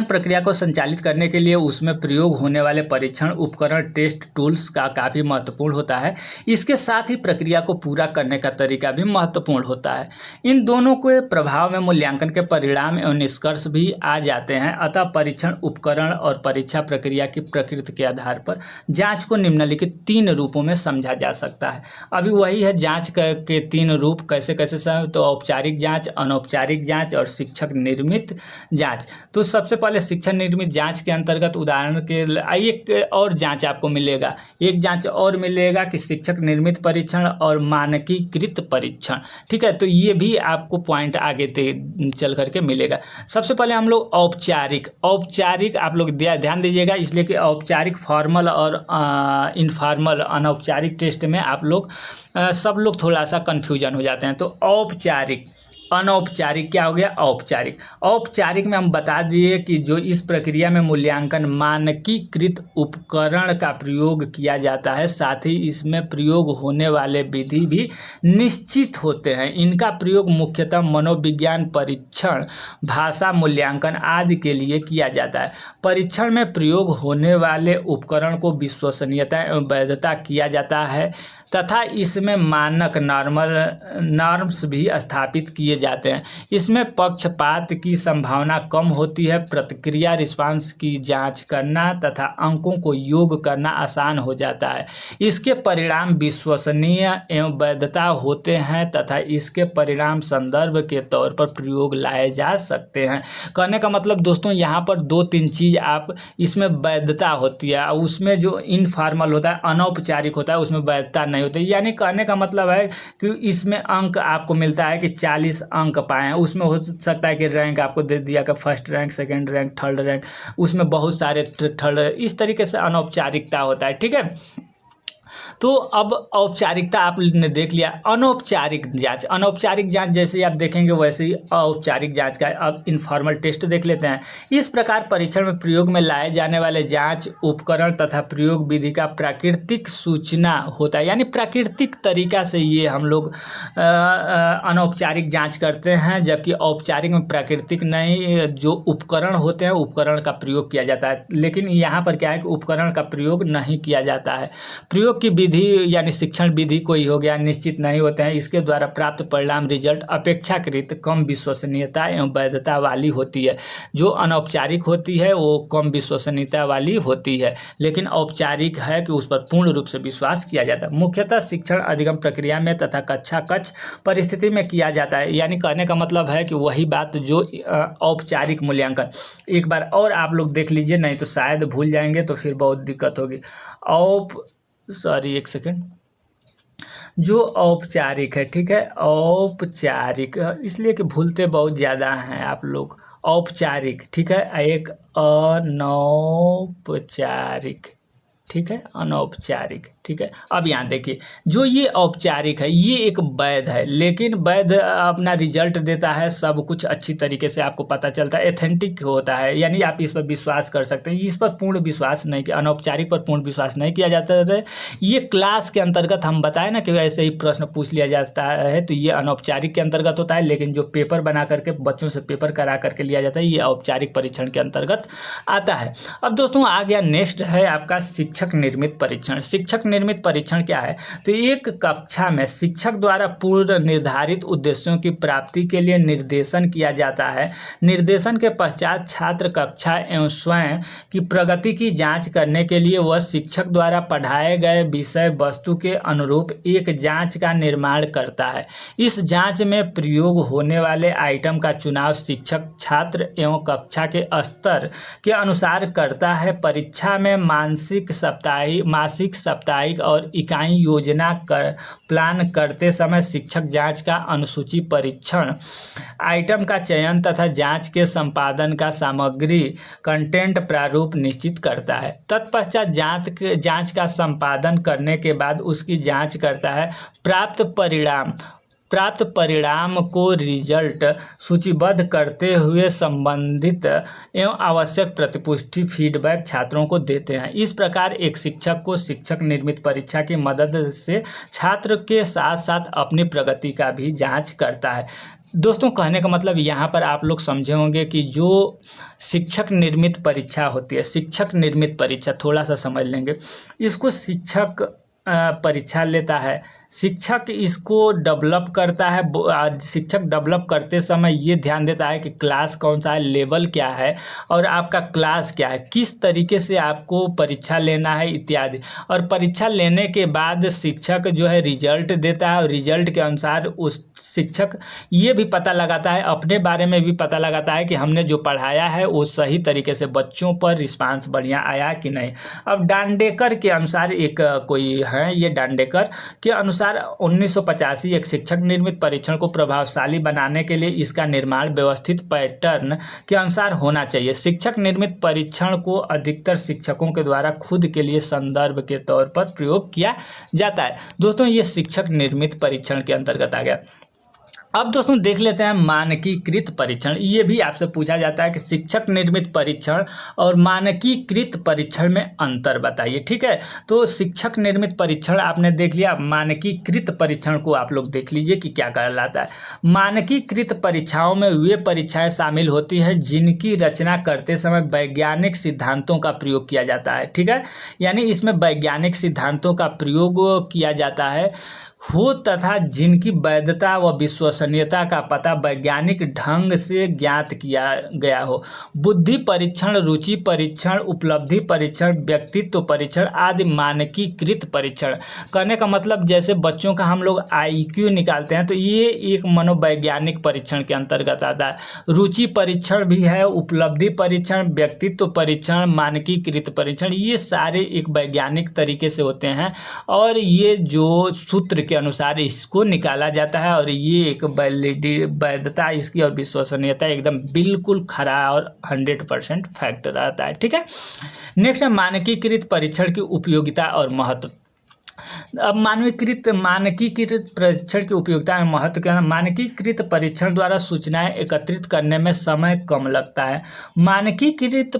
प्रक्रिया को संचालित करने के लिए उसमें प्रयोग होने वाले परीक्षण उपकरण, टेस्ट टूल्स का काफ़ी महत्वपूर्ण होता है। इसके साथ ही प्रक्रिया को पूरा करने का तरीका भी महत्वपूर्ण होता है। इन दोनों के प्रभाव में मूल्यांकन के परिणाम एवं निष्कर्ष भी आ जाते हैं। अतः परीक्षण उपकरण और परीक्षा प्रक्रिया की प्रकृति के आधार पर जाँच को निम्नलिखित 3 रूपों में समझा जा सकता है। अभी वही है जाँच के 3 रूप कैसे तो औपचारिक जाँच, अनौपचारिक जाँच और शिक्षक निर्मित जाँच। तो सबसे पहले शिक्षक निर्मित जांच के अंतर्गत उदाहरण के एक और जांच आपको मिलेगा, एक जांच और मिलेगा कि शिक्षक निर्मित परीक्षण और मानकीकृत परीक्षण। ठीक है, तो ये भी आपको पॉइंट आगे चल करके मिलेगा। सबसे पहले हम लोग औपचारिक आप लोग ध्यान दीजिएगा, इसलिए कि औपचारिक, फॉर्मल और इनफॉर्मल, अनौपचारिक टेस्ट में आप लोग सब लोग थोड़ा सा कन्फ्यूजन हो जाते हैं। तो अनौपचारिक क्या हो गया, औपचारिक। औपचारिक में हम बता दिए कि जो इस प्रक्रिया में मूल्यांकन मानकीकृत उपकरण का प्रयोग किया जाता है, साथ ही इसमें प्रयोग होने वाले विधि भी निश्चित होते हैं। इनका प्रयोग मुख्यतः मनोविज्ञान परीक्षण, भाषा मूल्यांकन आदि के लिए किया जाता है। परीक्षण में प्रयोग होने वाले उपकरण को विश्वसनीयता एवं वैधता किया जाता है तथा इसमें मानक नॉर्म्स भी स्थापित किए जाते हैं। इसमें पक्षपात की संभावना कम होती है, प्रतिक्रिया रिस्पांस की जांच करना तथा अंकों को योग करना आसान हो जाता है। इसके परिणाम विश्वसनीय एवं वैधता होते हैं तथा इसके परिणाम संदर्भ के तौर पर प्रयोग लाए जा सकते हैं। कहने का मतलब दोस्तों यहाँ पर 2-3 चीज़ आप इसमें वैधता होती है, उसमें जो इनफॉर्मल होता है, अनौपचारिक होता है, उसमें वैधता नहीं होती। यानी कहने का मतलब है कि इसमें अंक आपको मिलता है कि 40 अंक पाए हैं, उसमें हो सकता है कि रैंक आपको दे दिया कि first rank, second rank, third rank, उसमें बहुत सारे थर्ड, इस तरीके से अनौपचारिकता होता है। ठीक है, तो अब औपचारिकता आपने देख लिया। अनौपचारिक जांच, अनौपचारिक जांच जैसे आप देखेंगे वैसे ही औपचारिक जांच का। अब इनफॉर्मल टेस्ट देख लेते हैं। इस प्रकार परीक्षण में प्रयोग में लाए जाने वाले जांच उपकरण तथा प्रयोग विधि का प्राकृतिक सूचना होता है, यानी प्राकृतिक तरीका से ये हम लोग अनौपचारिक जांच करते हैं, जबकि औपचारिक में प्राकृतिक नहीं, जो उपकरण होते हैं उपकरण का प्रयोग किया जाता है। लेकिन यहाँ पर क्या है कि उपकरण का प्रयोग नहीं किया जाता है। प्रयोग की विधि यानी शिक्षण विधि कोई हो गया निश्चित नहीं होते हैं। इसके द्वारा प्राप्त परिणाम रिजल्ट अपेक्षाकृत कम विश्वसनीयता एवं वैधता वाली होती है। जो अनौपचारिक होती है वो कम विश्वसनीयता वाली होती है, लेकिन औपचारिक है कि उस पर पूर्ण रूप से विश्वास किया जाता है। मुख्यतः शिक्षण अधिगम प्रक्रिया में तथा कक्षा कक्ष परिस्थिति में किया जाता है। यानी कहने का मतलब है कि वही बात जो औपचारिक मूल्यांकन, एक बार और आप लोग देख लीजिए, नहीं तो शायद भूल जाएंगे तो फिर बहुत दिक्कत होगी। एक सेकेंड, जो औपचारिक है, ठीक है, औपचारिक इसलिए कि भूलते बहुत ज़्यादा हैं आप लोग। औपचारिक, ठीक है, एक अनौपचारिक, ठीक है, अनौपचारिक, ठीक है। अब यहाँ देखिए, जो ये औपचारिक है ये एक वैध है, लेकिन वैध अपना रिजल्ट देता है, सब कुछ अच्छी तरीके से आपको पता चलता है, एथेंटिक होता है, यानी आप इस पर विश्वास कर सकते हैं। इस पर पूर्ण विश्वास नहीं किया, अनौपचारिक पर पूर्ण विश्वास नहीं किया जाता है। ये क्लास के अंतर्गत हम बताए ना कि ऐसे ही प्रश्न पूछ लिया जाता है, तो ये अनौपचारिक के अंतर्गत होता है। लेकिन जो पेपर बना करके बच्चों से पेपर करा करके लिया जाता है, ये औपचारिक परीक्षण के अंतर्गत आता है। अब दोस्तों आ गया, नेक्स्ट है आपका शिक्षक निर्मित परीक्षण। शिक्षक निर्मित परीक्षण क्या है? तो एक कक्षा में शिक्षक द्वारा पूर्व निर्धारित उद्देश्यों की प्राप्ति के लिए निर्देशन किया जाता है। निर्देशन के पश्चात छात्र कक्षा एवं स्वयं की प्रगति की जांच करने के लिए वह शिक्षक द्वारा पढ़ाए गए विषय वस्तु के अनुरूप एक जांच का निर्माण करता है। इस जांच में प्रयोग होने वाले आइटम का चुनाव शिक्षक छात्र एवं कक्षा के स्तर के अनुसार करता है। परीक्षा में मासिक, साप्ताहिक और इकाई योजना प्लान करते समय शिक्षक जांच का अनुसूची, परीक्षण आइटम का चयन तथा जांच के संपादन का सामग्री कंटेंट प्रारूप निश्चित करता है। तत्पश्चात जांच का संपादन करने के बाद उसकी जांच करता है। प्राप्त परिणाम को रिजल्ट सूचीबद्ध करते हुए संबंधित एवं आवश्यक प्रतिपुष्टि फीडबैक छात्रों को देते हैं। इस प्रकार एक शिक्षक को शिक्षक निर्मित परीक्षा की मदद से छात्र के साथ साथ अपनी प्रगति का भी जांच करता है। दोस्तों कहने का मतलब यहाँ पर आप लोग समझे होंगे कि जो शिक्षक निर्मित परीक्षा होती है, शिक्षक निर्मित परीक्षा थोड़ा सा समझ लेंगे इसको। शिक्षक परीक्षा लेता है, शिक्षक इसको डेवलप करता है। शिक्षक डेवलप करते समय ये ध्यान देता है कि क्लास कौन सा है, लेवल क्या है और आपका क्लास क्या है, किस तरीके से आपको परीक्षा लेना है इत्यादि। और परीक्षा लेने के बाद शिक्षक जो है रिजल्ट देता है और रिजल्ट के अनुसार उस शिक्षक ये भी पता लगाता है, अपने बारे में भी पता लगाता है कि हमने जो पढ़ाया है वो सही तरीके से बच्चों पर रिस्पांस बढ़िया आया कि नहीं। अब डांडेकर के अनुसार एक कोई है, ये डांडेकर के अनुसार 1985 एक शिक्षक निर्मित परीक्षण को प्रभावशाली बनाने के लिए इसका निर्माण व्यवस्थित पैटर्न के अनुसार होना चाहिए। शिक्षक निर्मित परीक्षण को अधिकतर शिक्षकों के द्वारा खुद के लिए संदर्भ के तौर पर प्रयोग किया जाता है। दोस्तों ये शिक्षक निर्मित परीक्षण के अंतर्गत आ गया। अब दोस्तों देख लेते हैं मानकीकृत परीक्षण। ये भी आपसे पूछा जाता है कि शिक्षक निर्मित परीक्षण और मानकीकृत परीक्षण में अंतर बताइए। ठीक है, तो शिक्षक निर्मित परीक्षण आपने देख लिया, मानकीकृत परीक्षण को आप लोग देख लीजिए कि क्या कहलाता है। मानकीकृत परीक्षाओं में वे परीक्षाएं शामिल होती हैं जिनकी रचना करते समय वैज्ञानिक सिद्धांतों का प्रयोग किया जाता है। ठीक है, यानी इसमें वैज्ञानिक सिद्धांतों का प्रयोग किया जाता है हो तथा जिनकी वैधता व विश्वसनीयता का पता वैज्ञानिक ढंग से ज्ञात किया गया हो। बुद्धि परीक्षण, रुचि परीक्षण, उपलब्धि परीक्षण, व्यक्तित्व परीक्षण आदि मानकीकृत परीक्षण। कहने का मतलब जैसे बच्चों का हम लोग IQ निकालते हैं तो ये एक मनोवैज्ञानिक परीक्षण के अंतर्गत आता है। रुचि परीक्षण भी है, उपलब्धि परीक्षण, व्यक्तित्व परीक्षण, मानकीकृत परीक्षण, ये सारे एक वैज्ञानिक तरीके से होते हैं और ये जो सूत्र के अनुसार इसको निकाला जाता है और ये एक वैधता इसकी और विश्वसनीयता एकदम बिल्कुल खरा और 100% फैक्ट रहता है। ठीक है, नेक्स्ट है मानकीकृत परीक्षण की उपयोगिता और महत्व। अब मानकीकृत परीक्षण की उपयोगिता में महत्व क्या है। मानकीकृत परीक्षण द्वारा सूचनाएं एकत्रित करने में समय कम लगता है। मानकीकृत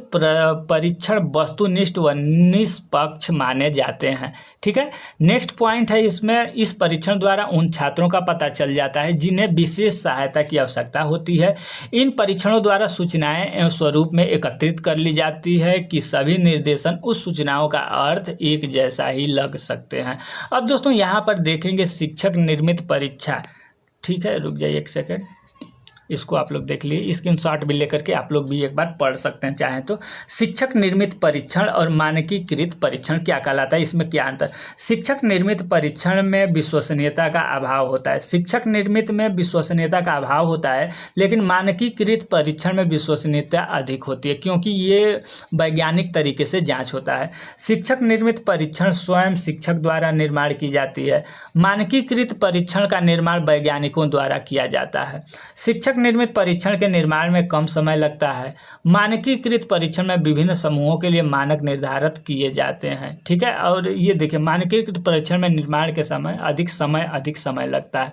परीक्षण वस्तुनिष्ठ व निष्पक्ष माने जाते हैं। ठीक है, नेक्स्ट पॉइंट है इसमें, इस परीक्षण द्वारा उन छात्रों का पता चल जाता है जिन्हें विशेष सहायता की आवश्यकता होती है। इन परीक्षणों द्वारा सूचनाएं एवं स्वरूप में एकत्रित कर ली जाती है कि सभी निर्देशन उस सूचनाओं का अर्थ एक जैसा ही लग सकते हैं। अब दोस्तों यहाँ पर देखेंगे शिक्षक निर्मित परीक्षा। ठीक है, रुक जाइए एक सेकेंड, इसको आप लोग देख लिए, स्क्रीनशॉट भी लेकर के आप लोग भी एक बार पढ़ सकते हैं चाहें तो। शिक्षक निर्मित परीक्षण और मानकीकृत परीक्षण क्या कहलाता है, इसमें क्या अंतर। शिक्षक निर्मित परीक्षण में विश्वसनीयता का अभाव होता है। शिक्षक निर्मित में विश्वसनीयता का अभाव होता है, लेकिन मानकीकृत परीक्षण में विश्वसनीयता अधिक होती है क्योंकि ये वैज्ञानिक तरीके से जाँच होता है। शिक्षक निर्मित परीक्षण स्वयं शिक्षक द्वारा निर्माण की जाती है। मानकीकृत परीक्षण का निर्माण वैज्ञानिकों द्वारा किया जाता है। शिक्षक निर्मित परीक्षण के निर्माण में कम समय लगता है। मानकीकृत परीक्षण में विभिन्न समूहों के लिए मानक निर्धारित किए जाते हैं। ठीक है, और ये देखिए मानकीकृत परीक्षण में निर्माण के समय अधिक समय लगता है।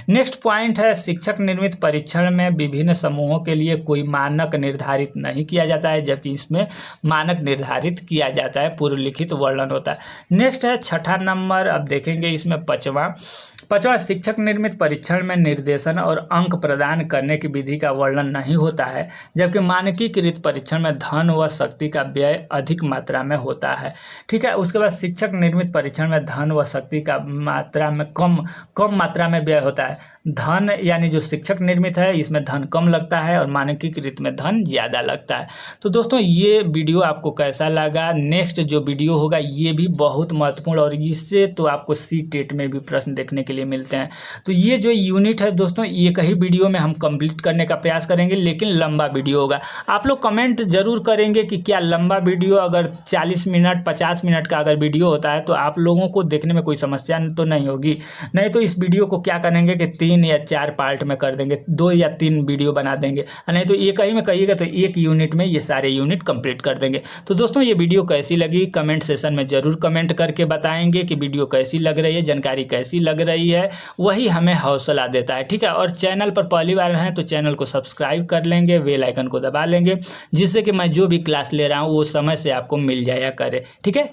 नेक्स्ट पॉइंट है, शिक्षक निर्मित परीक्षण में विभिन्न समूहों के लिए कोई मानक निर्धारित नहीं किया जाता है, जबकि इसमें मानक निर्धारित किया जाता है, पूर्व लिखित वर्णन होता है। नेक्स्ट है छठा नंबर, अब देखेंगे इसमें पांचवा शिक्षक निर्मित परीक्षण में निर्देशन और अंक प्रदान करने की विधि का वर्णन नहीं होता है, जबकि मानकीकृत परीक्षण में धन व शक्ति का व्यय अधिक मात्रा में होता है। ठीक है, उसके बाद शिक्षक निर्मित परीक्षण में धन व शक्ति का मात्रा में कम मात्रा में व्यय होता है। धन यानी जो शिक्षक निर्मित है इसमें धन कम लगता है और मानकीकृत में धन ज़्यादा लगता है। तो दोस्तों ये वीडियो आपको कैसा लगा। नेक्स्ट जो वीडियो होगा ये भी बहुत महत्वपूर्ण और इससे तो आपको CTET में भी प्रश्न देखने के लिए मिलते हैं। तो ये जो यूनिट है दोस्तों एक ही वीडियो में हम कंप्लीट करने का प्रयास करेंगे, लेकिन लंबा वीडियो होगा। आप लोग कमेंट जरूर करेंगे कि क्या लंबा वीडियो अगर 40 मिनट 50 मिनट का अगर वीडियो होता है तो आप लोगों को देखने में कोई समस्या तो नहीं होगी। नहीं तो इस वीडियो को क्या करेंगे कि 3 या 4 पार्ट में कर देंगे, 2 या 3 वीडियो बना देंगे, नहीं तो एक ही में कहिएगा तो एक यूनिट में ये सारे यूनिट कंप्लीट कर देंगे। तो दोस्तों ये वीडियो कैसी लगी कमेंट सेशन में ज़रूर कमेंट करके बताएंगे कि वीडियो कैसी लग रही है, जानकारी कैसी लग रही है, वही हमें हौसला देता है। ठीक है, और चैनल पर पहली बार हैं तो चैनल को सब्सक्राइब कर लेंगे, बेल आइकन को दबा लेंगे, जिससे कि मैं जो भी क्लास ले रहा हूँ वो समय से आपको मिल जाया करे। ठीक है।